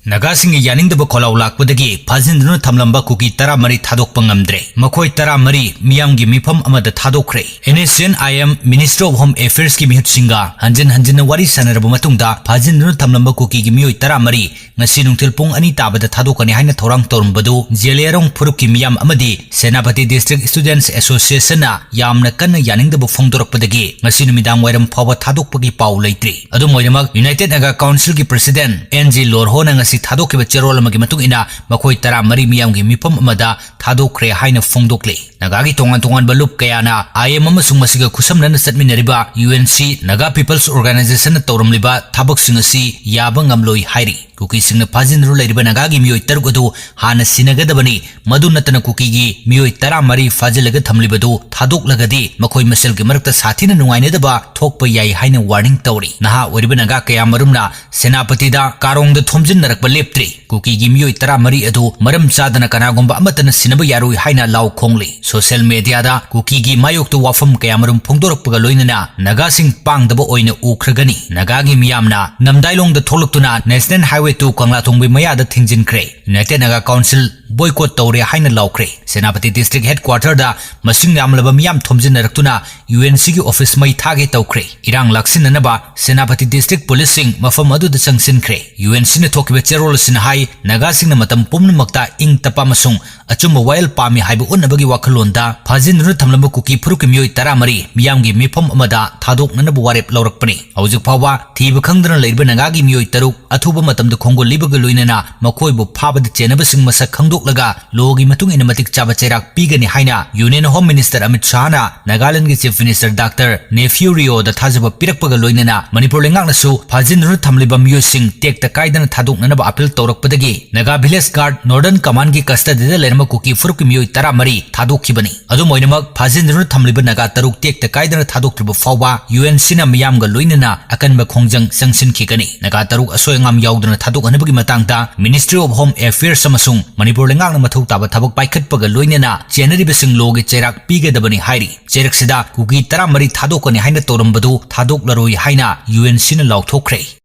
Nagasing yaningdaba kholao lakpadagi phajinduna thamlamba kuki taramari thadokpa ngamdre makhoi taramari miyamgi mifam amada thadokre NSN IM Minister of Home Affairs ki mihutsinga hanjin wari sanaraba matungda phajinduna thamlamba kuki gi miyoi taramari ngasi nungthil pung ani tabada thadokani haina thorang torumbadu jelerong phurukki miyam amadi Senapati District Students Association na yamna kanna yaningdaba phongdorakpadagi ngasi numidang wairam phawa thadokpagi pau leitri adu moidamak United Naga Council ki President NG Lorho na ngasi thadokkiba cherol amagi matung ina makhoi taramari miyamgi mifam amada thadokre haina phongdokle Nagagi tongan balup kayana IM amasung masiga khusamnana chatminariba UNC Naga People's Organization na tawramliba thabak singasi yaba ngamloi hairi kuki singna phajinru leiriba Nagagi miyoi taruk adu hana sinagadabani madu natana kuki gi miyoi taramari fajilaga thamlibadu thadoklagadi makhoi maselgi marakta sathina nungainadaba thokpa yai haina warning tawri naha oriba Naga kayamarumna Senapati da karongda thomjin narakba leptri kuki gi miyoi taramari adu maram chadana kanagomba amatana sinaba yarui haina law khongli social media da kuki gi mayoktu wafam kayamarum phongdorakpaga loinana Naga sing pangdaba oina ukhragani Naga gi miyamna namdailong da tholoktuna National Highway to Kanglatongbi mayada thingjinkhre United Naga Council boycott tawre haina lawkhre Senapati District Headquarter da masing yamlaba miyam thomjinaraktuna UNC gi office mai thage tawkhre irang laksinanaba Senapati District Policing mafam adu da changsinkhre UNC na thokiba cherol sin hai Naga sing na matam pumnamakta ing tapa masung achumba wail pami haibu unnabagi wakhalonda phajinru thamlamba kuki phuruk miyoi taramari miyamgi mifam amada thadoknanabu warep lawrakpani hawjuk phawa thiba khangdana leiriba Naga gi miyoi taruk athuba matamda khongol libaga loinana makhoibu phabada chenabasing masak khangdoklaga logi matung ina matik chaba chairak pigani haina Union Home Minister Amit Shah na Nagaland gi Chief Minister Dr. Nefurio da thajaba pirakpaga loinana Manipur lengaknasu phajinru thamliba miyoi sing tekta kaidana thadoknanaba appeal tawrakpadagi Naga Village Guard Northern Command gi custody da lerma kuki phuruk miyoi taramari thadokkhibani adu moinamak phajinru thamliba Naga taruk tekta kaidana thadoktriba fawa UNC na miyamga loinana akanba khongjang sangsinkhigani Naga taruk asoyangam yaudana thadok anabagi matangda Ministry of Home Affairs amasung Manipur lengakna mathau taba thabak paikhatpaga loinana chenaribasing logi chairak pigadabani hairi chairak sida kuki taramari thadokani haina torambadu thadoklaroi haina UNC na lawthokre